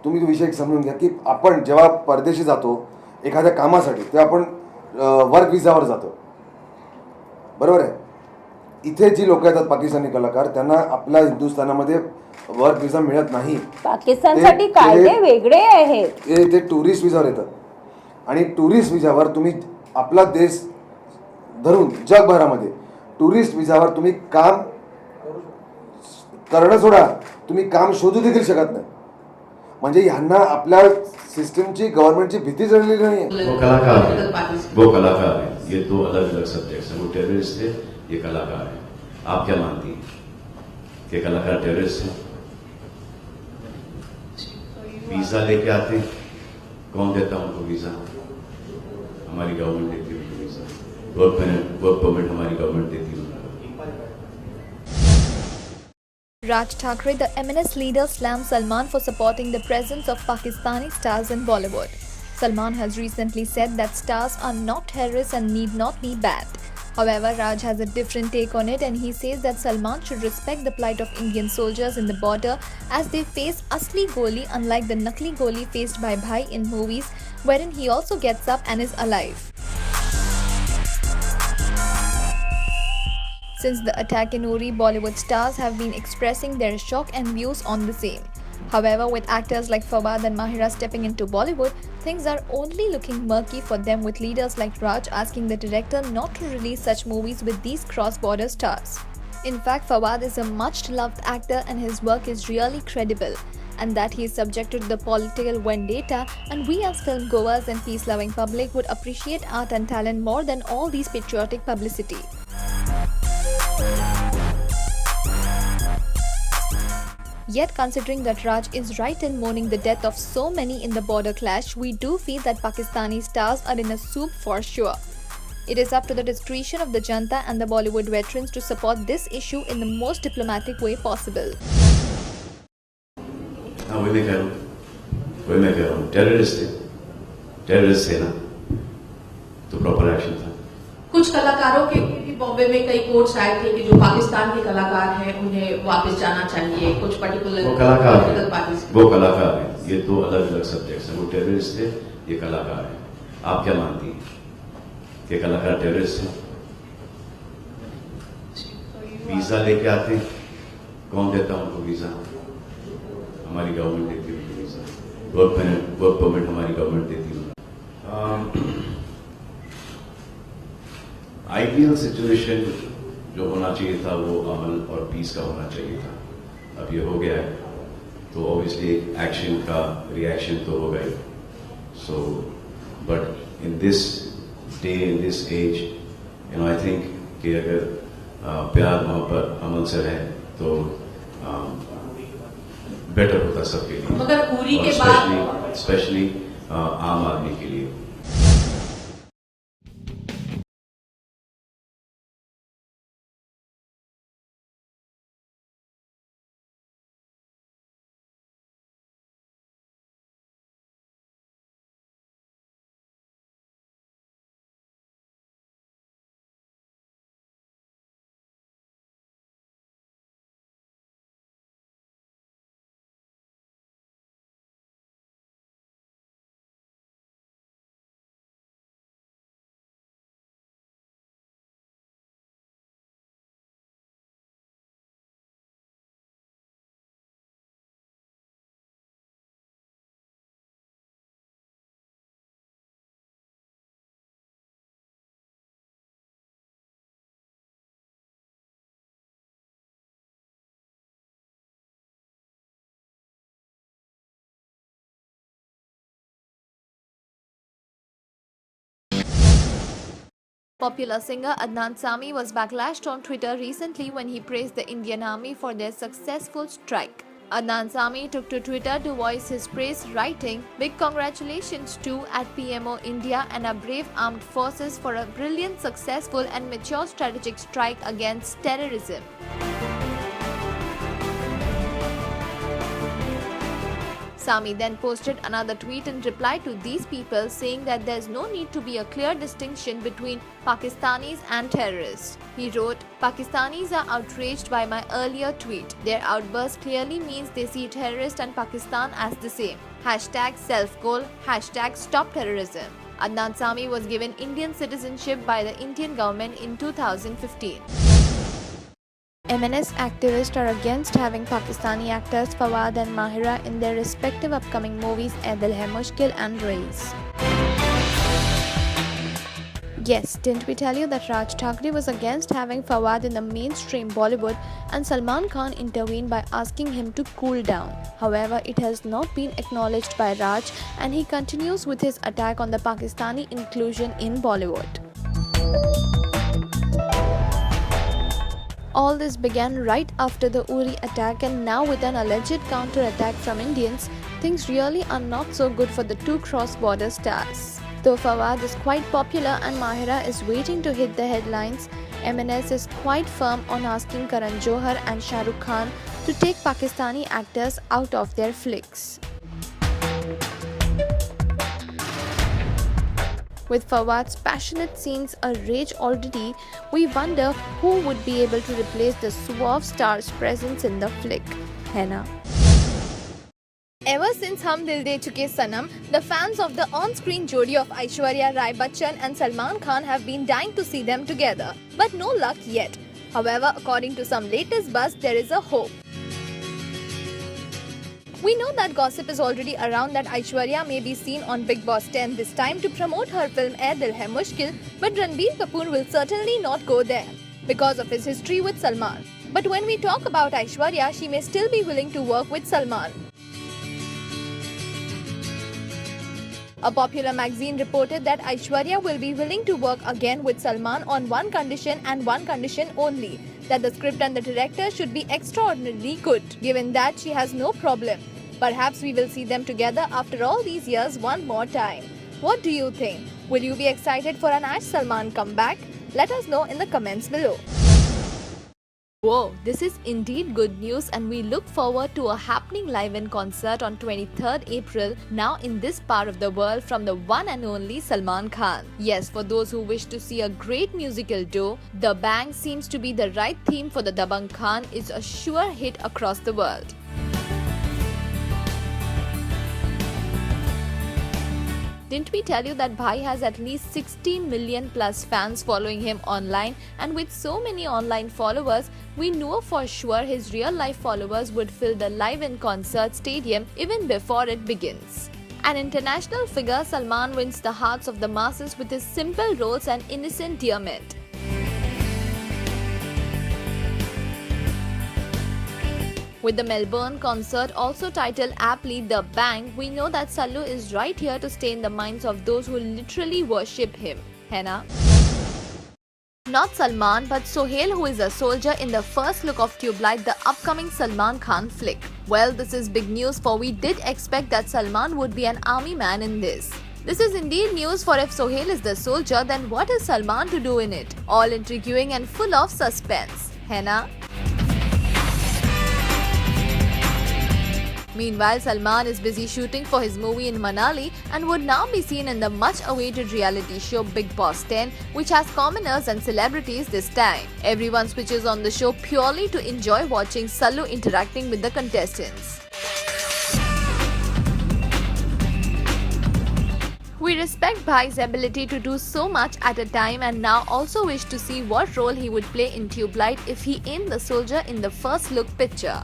तुम्ही विषय समजून घ्या की आपण जेव्हा परदेशी जातो एखाद्या कामासाठी तेव्हा आपण वर्क विजावर जातो, बरोबर आहे. इथे जी लोक येतात पाकिस्तानी कलाकार त्यांना आपल्या हिंदुस्थानामध्ये वर्क विजा मिळत नाही. पाकिस्तानसाठी कायदे वेगळे आहेत. ते टुरिस्ट विजावर येतात आणि टुरिस्ट विजावर तुम्ही आपला देश धरून जगभरामध्ये टुरिस्ट विजावर तुम्ही काम करणं सोडा, तुम्ही काम शोधू देखील शकत नाही. म्हणजे ह्यांना आपल्या सिस्टमची गव्हर्नमेंटची भीती जळलेली नाही आहे. वो कलाकार है, ये दो अलग अलग सब्जेक्ट्स हैं. वो टेररिस्ट है, ये कलाकार है. आप क्या मानती हैं कि कलाकार टेररिस्ट है? वीजा लेके आते हैं, कौन देता है उनको वीजा? हमारी गवर्नमेंट देती है उनको वीजा. वर्क परमिट हमारी गवर्नमेंट देती है. Raj Thackeray, the MNS leader, slammed Salman for supporting the presence of Pakistani stars in Bollywood. Salman has recently said that stars are not terrorists and need not be banned. However, Raj has a different take on it and he says that Salman should respect the plight of Indian soldiers in the border as they face asli goli unlike the nakli goli faced by Bhai in Moviez, wherein he also gets up and is alive. Since the attack in Uri, Bollywood stars have been expressing their shock and views on the same. However, with actors like Fawad and Mahira stepping into Bollywood, things are only looking murky for them, with leaders like Raj asking the director not to release such movies with these cross-border stars. In fact, Fawad is a much-loved actor and his work is really credible, and that he is subjected to the political vendetta, and we as film-goers and peace-loving public would appreciate art and talent more than all these patriotic publicity. Yet, considering that Raj is right in mourning the death of so many in the border clash, we do feel that Pakistani stars are in a soup for sure. It is up to the discretion of the Janta and the Bollywood veterans to support this issue in the most diplomatic way possible. हाँ वही मैं कह रहा हूँ terrorist थे ना, तो proper action था. कुछ कलाकारों के बॉम्बे में कई कोर्ट्स आए थे कि जो पाकिस्तान के कलाकार हैं उन्हें वापस जाना चाहिए. कुछ पर्टिकुलर वो कलाकार है, ये दो अलग अलग सब्जेक्ट्स हैं. वो टेररिस्ट थे, ये कलाकार है. आप क्या मानती हैं कि कलाकार टेररिस्ट है? वीजा लेके आते हैं, कौन देता है उनको वीजा? हमारी गवर्नमेंट देती है उनको वीजा. वर्क परमिट हमारी गवर्नमेंट देती है. आइडियल सिचुएशन जो होना चाहिए था वो अमन और पीस का होना चाहिए था. अब ये हो गया है तो ऑब्वियसली एक्शन का रिएक्शन तो होगा ही. So but in this day in this age I think कि अगर प्यार मोहब्बत अमन से रहे तो बेटर होता सबके लिए, मगर उरी के बाद स्पेशली आम आदमी के लिए. Popular singer Adnan Sami was backlashed on Twitter recently when he praised the Indian Army for their successful strike. Adnan Sami took to Twitter to voice his praise, writing, "Big congratulations to at PMO India and our brave armed forces for a brilliant, successful and mature strategic strike against terrorism." Sami then posted another tweet in reply to these people, saying that there is no need to be a clear distinction between Pakistanis and terrorists. He wrote, "Pakistanis are outraged by my earlier tweet. Their outburst clearly means they see terrorists and Pakistan as the same. #self-goal, #stop terrorism. Adnan Sami was given Indian citizenship by the Indian government in 2015. MNS activists are against having Pakistani actors Fawad and Mahira in their respective upcoming movies Dil Hai Mushkil and Race. Yes, didn't we tell you that Raj Thackeray was against having Fawad in the mainstream Bollywood and Salman Khan intervened by asking him to cool down. However, it has not been acknowledged by Raj and he continues with his attack on the Pakistani inclusion in Bollywood. All this began right after the Uri attack, and now with an alleged counter-attack from Indians, things really are not so good for the two cross-border stars. Though Fawad is quite popular and Mahira is waiting to hit the headlines, MNS is quite firm on asking Karan Johar and Shah Rukh Khan to take Pakistani actors out of their flicks. With Fawad's passionate scenes a rage already, we wonder who would be able to replace the suave star's presence in the flick. है ना? Ever since Hum Dil De Chuke Sanam, the fans of the on-screen jodi of Aishwarya Rai Bachchan and Salman Khan have been dying to see them together, but no luck yet. However, according to some latest buzz, there is a hope. We know that gossip is already around that Aishwarya may be seen on Bigg Boss 10 this time to promote her film Dil Hai Mushkil, but Ranbir Kapoor will certainly not go there because of his history with Salman. But when we talk about Aishwarya, she may still be willing to work with Salman. A popular magazine reported that Aishwarya will be willing to work again with Salman on one condition and one condition only, that the script and the director should be extraordinarily good. Given that, she has no problem. Perhaps we will see them together after all these years one more time. What do you think? Will you be excited for an Ash Salman comeback? Let us know in the comments below. Whoa, this is indeed good news, and we look forward to a happening live-in concert on 23rd April now in this part of the world from the one and only Salman Khan. Yes, for those who wish to see a great musical duo, The Bang seems to be the right theme for the Dabangg Khan is a sure hit across the world. Didn't we tell you that Bhai has at least 16 million plus fans following him online, and with so many online followers, we know for sure his real life followers would fill the live-in concert stadium even before it begins. An international figure, Salman wins the hearts of the masses with his simple roles and innocent endearment. With the Melbourne concert also titled aptly The Bang, we know that Sallu is right here to stay in the minds of those who literally worship him. है ना? Not Salman, but Sohail, who is a soldier in the first look of Tubelight, the upcoming Salman Khan flick. Well, this is big news, for we did expect that Salman would be an army man in this. This is indeed news, for if Sohail is the soldier, then what is Salman to do in it? All intriguing and full of suspense. है ना? Meanwhile, Salman is busy shooting for his movie in Manali and would now be seen in the much-awaited reality show Bigg Boss 10, which has commoners and celebrities this time. Everyone switches on the show purely to enjoy watching Sallu interacting with the contestants. We respect Bhai's ability to do so much at a time, and now also wish to see what role he would play in Tubelight if he ain't the soldier in the first look picture.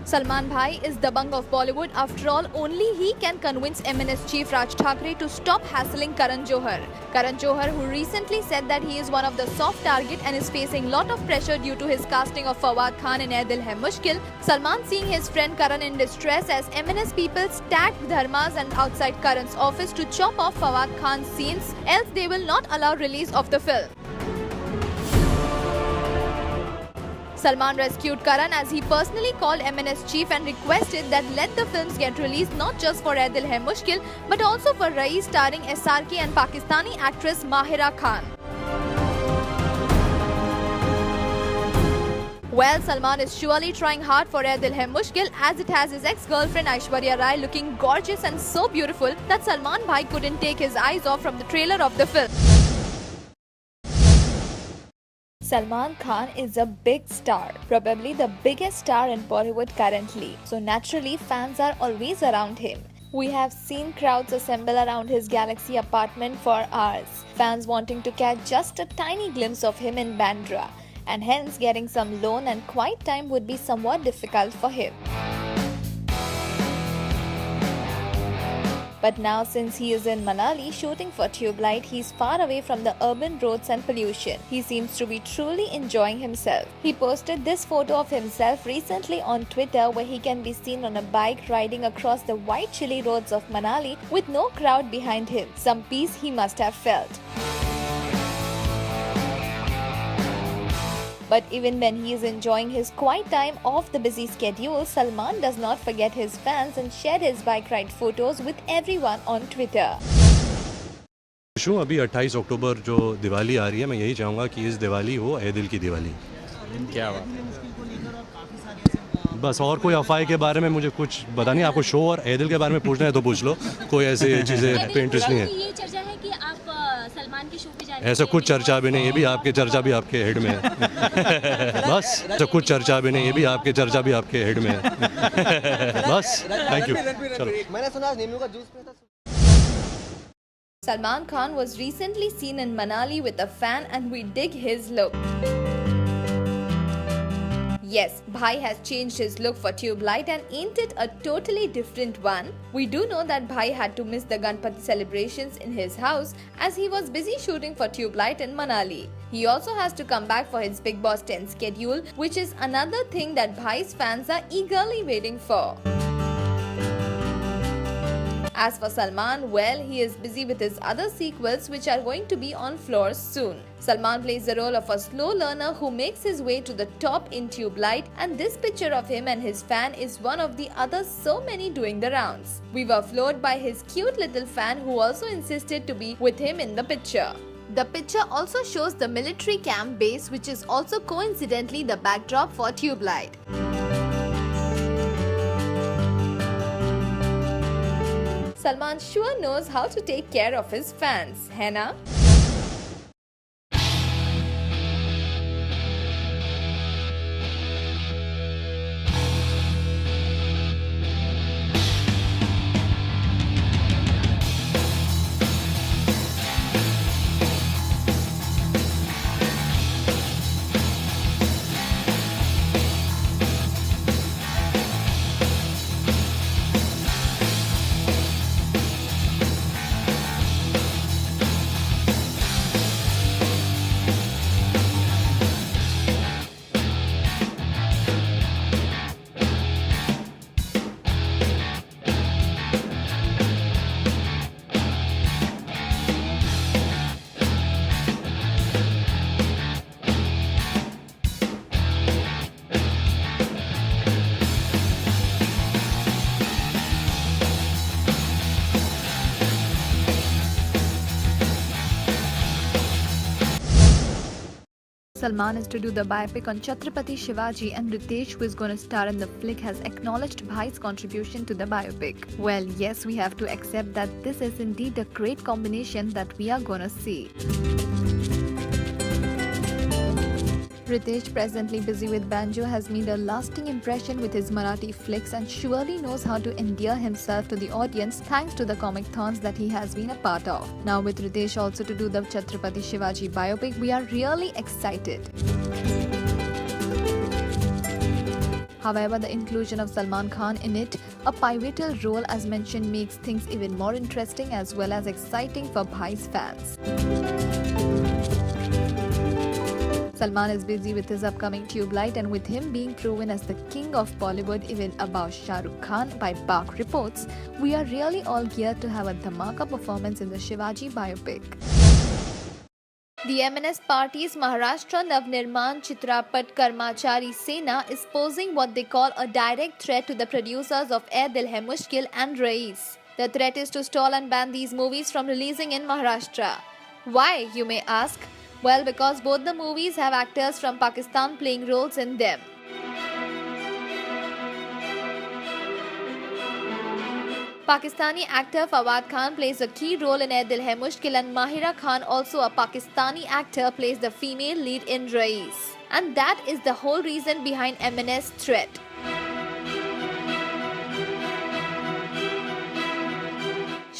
Salman Bhai is the Dabangg of Bollywood. After all, only he can convince MNS chief Raj Thackeray to stop hassling Karan Johar. Karan Johar, who recently said that he is one of the soft target and is facing lot of pressure due to his casting of Fawad Khan in Dil Hai Mushkil. Salman, seeing his friend Karan in distress as MNS people stacked dharmas and outside Karan's office to chop off Fawad Khan's scenes, else they will not allow release of the film. Salman rescued Karan as he personally called MNS chief and requested that let the films get released not just for Dil Hai Mushkil but also for Raees starring SRK and Pakistani actress Mahira Khan. Well, Salman is surely trying hard for Dil Hai Mushkil, as it has his ex-girlfriend Aishwarya Rai looking gorgeous and so beautiful that Salman Bhai couldn't take his eyes off from the trailer of the film. Salman Khan is a big star, probably the biggest star in Bollywood currently, so naturally fans are always around him. We have seen crowds assemble around his Galaxy apartment for hours, fans wanting to catch just a tiny glimpse of him in Bandra, and hence getting some lone and quiet time would be somewhat difficult for him. But now, since he is in Manali shooting for Tubelight, he's far away from the urban roads and pollution. He seems to be truly enjoying himself. He posted this photo of himself recently on Twitter, where he can be seen on a bike riding across the white chilly roads of Manali with no crowd behind him. Some peace he must have felt. But even when he is enjoying his quiet time off the busy schedule, Salman does not forget his fans and shared his bike ride photos with everyone on Twitter. अभी 28 अक्टूबर जो दिवाली आ रही है, मैं यही चाहूँगा कि इस दिवाली हो ए दिल की दिवाली। क्या बात, बस और कोई अफवाह के बारे में मुझे कुछ पता नहीं। आपको शो और ए दिल के बारे में पूछना है तो पूछ लो, कोई ऐसी चीज़ें पे इंटरेस्ट नहीं है। ये चर्चा है कि आप सलमान के शो पे जा रहे हैं। ऐसा कुछ चर्चा भी नहीं, ये भी आपके चर्चा भी आपके हेड में है। बस ऐसा कुछ चर्चा भी नहीं, ये भी आपके चर्चा भी आपके हेड में है। बस थैंक यू। चलो, मैंने सुना नींबू का जूस पिया था। Salman Khan was recently seen in Manali with a fan and we dig his look. Yes, Bhai has changed his look for Tubelight, and ain't it a totally different one? We do know that Bhai had to miss the Ganpati celebrations in his house as he was busy shooting for Tubelight in Manali. He also has to come back for his Big Boss 10 schedule, which is another thing that Bhai's fans are eagerly waiting for. As for Salman, well, he is busy with his other sequels which are going to be on floors soon. Salman plays the role of a slow learner who makes his way to the top in Tubelight, and this picture of him and his fan is one of the other so many doing the rounds. We were floored by his cute little fan who also insisted to be with him in the picture. The picture also shows the military camp base, which is also coincidentally the backdrop for Tubelight. Salman sure knows how to take care of his fans, hai na? Salman is to do the biopic on Chhatrapati Shivaji, and Ritesh, who is going to star in the flick, has acknowledged Bhai's contribution to the biopic. Well, yes, we have to accept that this is indeed a great combination that we are going to see. Ritesh, presently busy with banjo, has made a lasting impression with his Marathi flicks and surely knows how to endear himself to the audience thanks to the comic-thons that he has been a part of. Now with Ritesh also to do the Chhatrapati Shivaji biopic, we are really excited. However, the inclusion of Salman Khan in it, a pivotal role as mentioned, makes things even more interesting as well as exciting for Bhai's fans. Salman is busy with his upcoming Tubelight, and with him being proven as the king of Bollywood even above Shah Rukh Khan by Pak reports, we are really all geared to have a dhamaka performance in the Shivaji biopic. The MNS party's Maharashtra Navnirman Chitrapat Karmachari Sena is posing what they call a direct threat to the producers of Ae Dil Hai Mushkil and Rais. The threat is to stall and ban these movies from releasing in Maharashtra. Why, you may ask? Well, because both the movies have actors from Pakistan playing roles in them. Pakistani actor Fawad Khan plays a key role in Dil Hai Mushkil, and Mahira Khan, also a Pakistani actor, plays the female lead in Rais. And that is the whole reason behind MNS threat.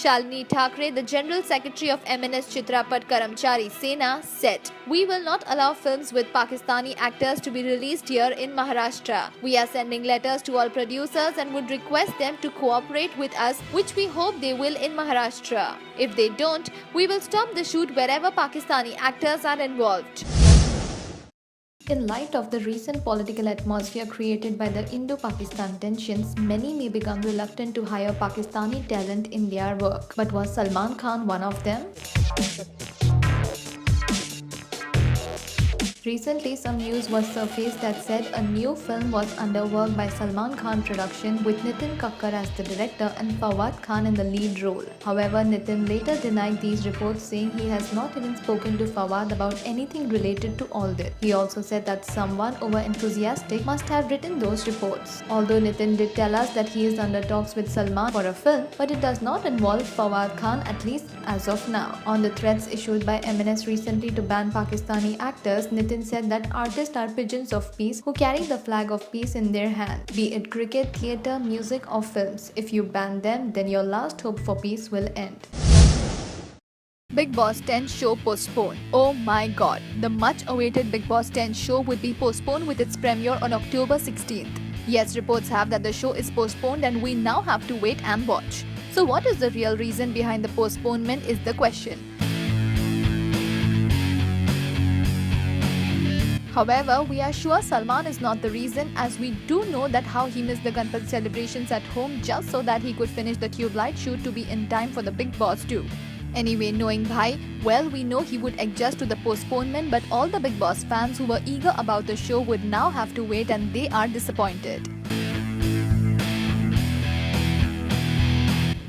Raj Thackeray, the General Secretary of MNS Chitrapat Karamchari Sena, said, "We will not allow films with Pakistani actors to be released here in Maharashtra. We are sending letters to all producers and would request them to cooperate with us, which we hope they will in Maharashtra. If they don't, we will stop the shoot wherever Pakistani actors are involved." In light of the recent political atmosphere created by the Indo-Pakistan tensions, many may become reluctant to hire Pakistani talent in their work. But was Salman Khan one of them? Recently, some news was surfaced that said a new film was under work by Salman Khan production with Nitin Kakkar as the director and Fawad Khan in the lead role. However, Nitin later denied these reports, saying he has not even spoken to Fawad about anything related to all this. He also said that someone over-enthusiastic must have written those reports. Although Nitin did tell us that he is under talks with Salman for a film, but it does not involve Fawad Khan, at least as of now. On the threats issued by MNS recently to ban Pakistani actors, Nitin said that artists are pigeons of peace who carry the flag of peace in their hand, be it cricket, theatre, music or films. If you ban them, then your last hope for peace will end. Bigg Boss 10 show postponed. Oh my god, the much awaited Bigg Boss 10 show would be postponed with its premiere on October 16th. Yes, reports have that the show is postponed and we now have to wait and watch. So what is the real reason behind the postponement is the question. However, we are sure Salman is not the reason, as we do know that how he missed the Ganpati celebrations at home just so that he could finish the Tubelight shoot to be in time for the Bigg Boss 2. Anyway, knowing Bhai, well, we know he would adjust to the postponement, but all the Bigg Boss fans who were eager about the show would now have to wait, and they are disappointed.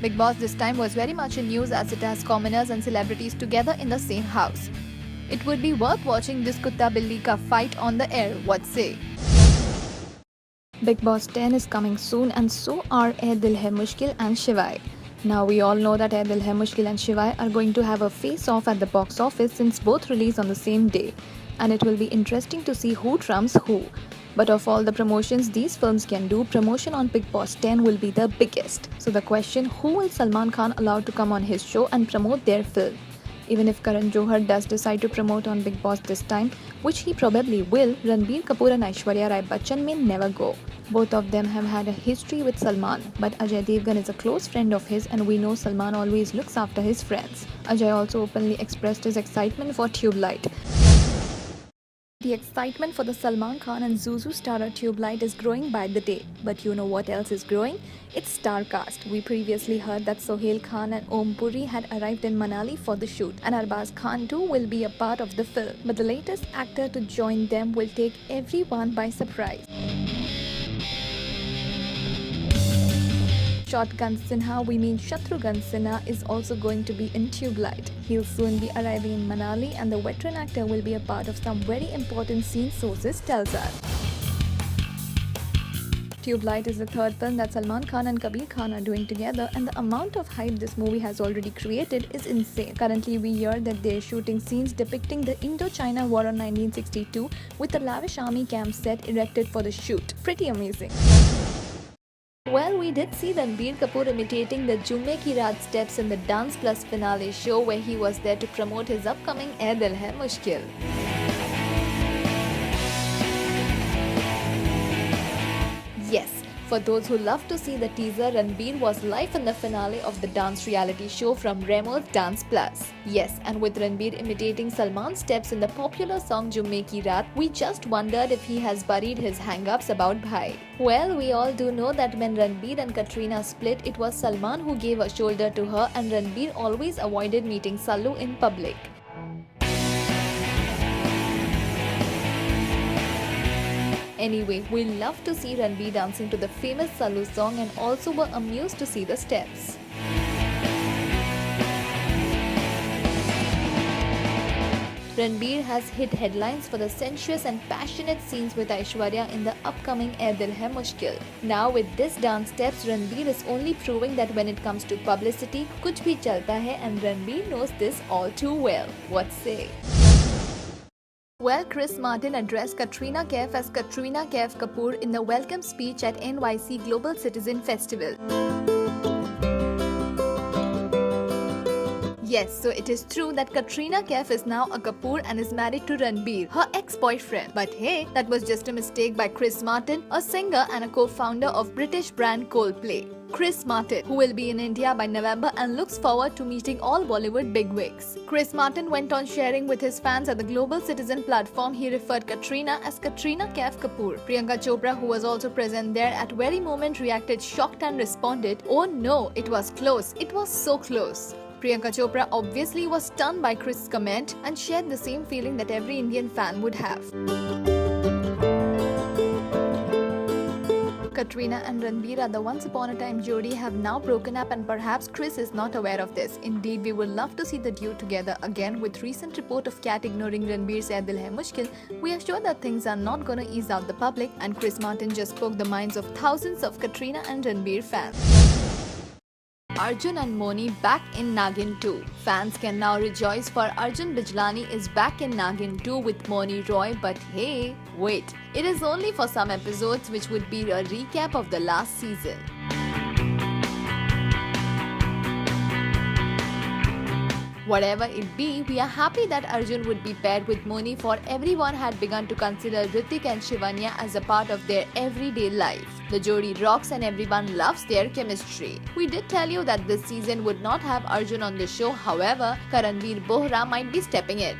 Bigg Boss this time was very much in news as it has commoners and celebrities together in the same house. It would be worth watching this Kutta Billi ka fight on the air, what say? Bigg Boss 10 is coming soon, and so are Dil Hai Mushkil and Shivaji. Now we all know that Dil Hai Mushkil and Shivaji are going to have a face-off at the box office since both release on the same day. And it will be interesting to see who trumps who. But of all the promotions these films can do, promotion on Bigg Boss 10 will be the biggest. So the question, who will Salman Khan allow to come on his show and promote their film? Even if Karan Johar does decide to promote on Bigg Boss this time, which he probably will, Ranbir Kapoor and Aishwarya Rai Bachchan may never go. Both of them have had a history with Salman, but Ajay Devgan is a close friend of his and we know Salman always looks after his friends. Ajay also openly expressed his excitement for Tubelight. The excitement for the Salman Khan and Zuzu starrer Tubelight is growing by the day. But you know what else is growing? It's star cast. We previously heard that Sohail Khan and Om Puri had arrived in Manali for the shoot, and Arbaz Khan too will be a part of the film. But the latest actor to join them will take everyone by surprise. Shotgun Sinha, we mean Shatrughan Sinha, is also going to be in Tubelight. He'll soon be arriving in Manali, and the veteran actor will be a part of some very important scenes, sources tells us. Tubelight is the third film that Salman Khan and Kabir Khan are doing together, and the amount of hype this movie has already created is insane. Currently, we hear that they're shooting scenes depicting the Indo-China War on 1962 with a lavish army camp set erected for the shoot. Pretty amazing. Well, we did see Ranbir Kapoor imitating the Jumme Ki Raat steps in the Dance Plus finale show, where he was there to promote his upcoming Dil Hai Mushkil. Yes, for those who love to see the teaser, Ranbir was live in the finale of the dance reality show from Remo's Dance Plus. Yes, and with Ranbir imitating Salman's steps in the popular song Jumme Ki Raat, we just wondered if he has buried his hang-ups about Bhai. Well, we all do know that when Ranbir and Katrina split, it was Salman who gave a shoulder to her, and Ranbir always avoided meeting Sallu in public. Anyway, we love to see Ranbir dancing to the famous Sallu song and also were amused to see the steps. Ranbir has hit headlines for the sensuous and passionate scenes with Aishwarya in the upcoming Ae Dil Hai Mushkil. Now with this dance steps, Ranbir is only proving that when it comes to publicity, kuch bhi chalta hai, and Ranbir knows this all too well. What say? Well, Chris Martin addressed Katrina Kaif as Katrina Kaif Kapoor in the welcome speech at NYC Global Citizen Festival. Yes, so it is true that Katrina Kaif is now a Kapoor and is married to Ranbir, her ex-boyfriend. But hey, that was just a mistake by Chris Martin, a singer and a co-founder of British brand Coldplay. Chris Martin, who will be in India by November and looks forward to meeting all Bollywood bigwigs. Chris Martin went on sharing with his fans at the Global Citizen platform. He referred Katrina as Katrina Kaif Kapoor. Priyanka Chopra, who was also present there at very moment, reacted shocked and responded, "Oh no, it was close. It was so close." Priyanka Chopra obviously was stunned by Chris' comment and shared the same feeling that every Indian fan would have. Katrina and Ranbir are the once upon a time jodi, have now broken up, and perhaps Chris is not aware of this. Indeed, we would love to see the duo together again. With recent report of Cat ignoring Ranbir's Ae Dil Hai Mushkil, we are sure that things are not gonna ease out the public, and Chris Martin just spoke the minds of thousands of Katrina and Ranbir fans. Arjun and Moni back in Nagin 2. Fans can now rejoice, for Arjun Bijlani is back in Nagin 2 with Moni Roy, but hey, wait, it is only for some episodes, which would be a recap of the last season. Whatever it be, we are happy that Arjun would be paired with Moni, for everyone had begun to consider Hrithik and Shivanya as a part of their everyday life. The jodi rocks and everyone loves their chemistry. We did tell you that this season would not have Arjun on the show, however, Karanveer Bohra might be stepping in.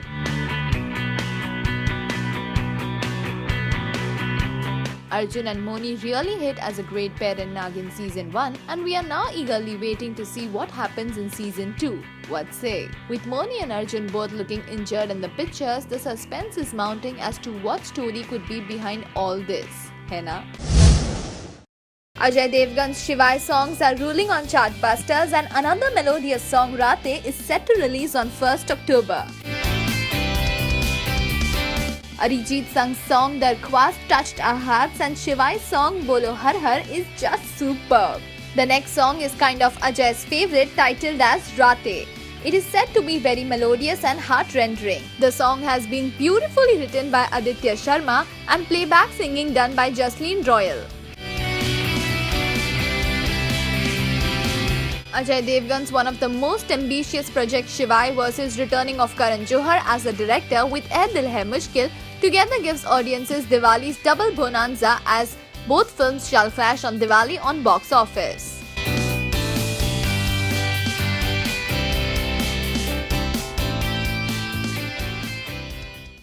Arjun and Moni really hit as a great pair in Nagin Season 1, and we are now eagerly waiting to see what happens in Season 2. What say? With Moni and Arjun both looking injured in the pictures, the suspense is mounting as to what story could be behind all this. Hai na? Ajay Devgan's Shivaji songs are ruling on chartbusters, and another melodious song, Raate, is set to release on 1st October. Arijit Singh's song Darkhwast touched our hearts, and Shivaji's song Bolo Har Har is just superb. The next song is kind of Ajay's favorite, titled as Raate. It is said to be very melodious and heart-rendering. The song has been beautifully written by Aditya Sharma and playback singing done by Jasleen Royal. Ajay Devgan's one of the most ambitious projects, Shivaji vs returning of Karan Johar as a director with Ae Dil Hai Mushkil, together gives audiences Diwali's double bonanza, as both films shall clash on Diwali on box office.